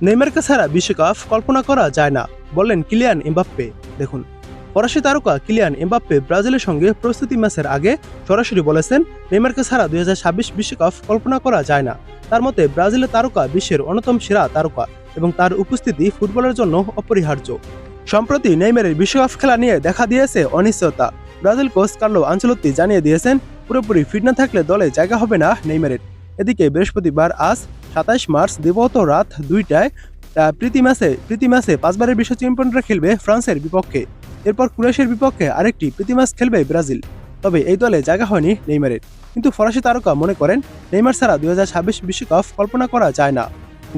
নেইমারকে ছাড়া বিশ্বকাপ কল্পনা করা যায় না, বললেন কিলিয়ান এমবাপ্পে। দেখুন, ফরাসি তারকা কিলিয়ান এমবাপ্পে ব্রাজিলের সঙ্গে প্রস্তুতি ম্যাচের আগে সরাসরি বলেছেন, নেইমারকে ছাড়া 2026 বিশ্বকাপ কল্পনা করা যায় না। তার মতে ব্রাজিলের তারকা বিশ্বের অন্যতম সেরা তারকা এবং তার উপস্থিতি ফুটবলের জন্য অপরিহার্য। সম্প্রতি নেইমারের বিশ্বকাপ খেলা নিয়ে দেখা দিয়েছে অনিশ্চয়তা। ব্রাজিল কোচ কার্লো আনচেলত্তি জানিয়ে দিয়েছেন, পুরোপুরি ফিট না থাকলে দলে জায়গা হবে না নেইমারের। এদিকে বৃহস্পতিবার 27 মার্চ দিবাগত রাত 2টায় প্রীতি ম্যাচে 5বারের বিশ্ব চ্যাম্পিয়নরা খেলবে ফ্রান্সের বিপক্ষে। এরপর ক্রোয়েশিয়ার বিপক্ষে আরেকটি প্রীতি ম্যাচ খেলবে ব্রাজিল। তবে এই দলে জায়গা হয়নি নেইমারের। কিন্তু ফরাসি তারকা মনে করেন, নেইমার ছাড়া 2026 বিশ্বকাপ কল্পনা করা যায় না।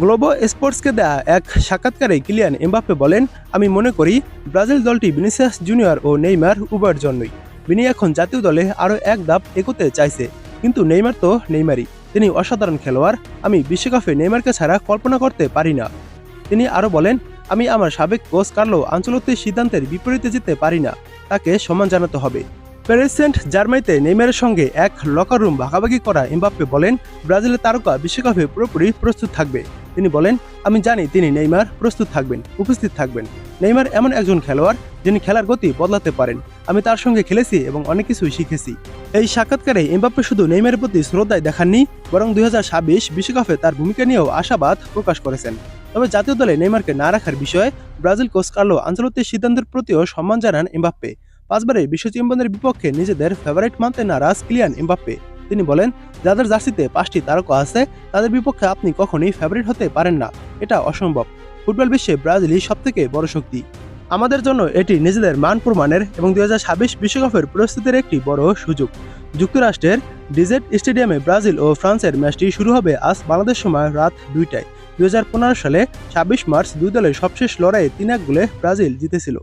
গ্লোবো স্পোর্টসকে দেয়া এক সাক্ষাৎকারে কিলিয়ান এমবাপ্পে বলেন, আমি মনে করি ব্রাজিল দলটি ভিনিসিয়াস জুনিয়র ও নেইমার উভয়ের জন্যই। ভিনি এখন জাতীয় দলে আরও এক ধাপ এগোতে চাইছে, কিন্তু নেইমার তো নেইমারই। তিনি অসাধারণ খেলোয়াড়। আমি বিশ্বকাপে নেইমারকে ছাড়া কল্পনা করতে পারি না। তিনি আরও বলেন, আমি আমার সাবেক কোচ কার্লো আনচেলত্তির সিদ্ধান্তের বিপরীতে যেতে পারি না। তাকে সম্মান জানাতে হবে। প্যারিস সেন্ট জার্মাইতে নেইমারের সঙ্গে এক লকার রুম ভাগাভাগি করা এমবাপ্পে বলেন, ব্রাজিলের তারকা বিশ্বকাপে পুরোপুরি প্রস্তুত থাকবে। তিনি বলেন, আমি জানি তিনি নেইমার প্রস্তুত থাকবেন, উপস্থিত থাকবেন। নেইমার এমন একজন খেলোয়াড় যিনি খেলার গতি বদলাতে পারেন। আমি তার সঙ্গে খেলেছি এবং অনেক কিছুই শিখেছি। এই সাক্ষাৎকারে এমবাপ্পে শুধু নেইমারের প্রতি শ্রদ্ধাই দেখাননি, বরং 2026 বিশ্বকাপে তার ভূমিকা নিয়েও আশাবাদ প্রকাশ করেছেন। তবে জাতীয় দলে নেইমারকে না রাখার বিষয়ে ব্রাজিল কোচ কার্লো আনচেলত্তির সিদ্ধান্তের প্রতিও সম্মান জানান এমবাপ্পে। 5বারের বিশ্ব চ্যাম্পিয়নের বিপক্ষে নিজেদের ফেভারিট মানতে নারাজ কিলিয়ান এমবাপ্পে। তিনি বলেন, যাদের জার্সিতে 5টি তারকা আছে তাদের বিপক্ষে আপনি কখনোই ফেভারিট হতে পারেন না। এটা অসম্ভব। ফুটবল বিশ্বে ব্রাজিলই সবথেকে বড় শক্তি। আমাদের জন্য এটি নিজেদের মান প্রমাণের এবং 2026 বিশ্বকাপের প্রস্তুতির একটি বড় সুযোগ। যুক্তরাষ্ট্রের ডিজেট স্টেডিয়ামে ব্রাজিল ও ফ্রান্সের ম্যাচটি শুরু হবে আজ বাংলাদেশ সময় রাত 2টায়। 2015 সালে 26 মার্চ দুই দলের সবশেষ লড়াইয়ে 3-1 গোলে ব্রাজিল জিতেছিল।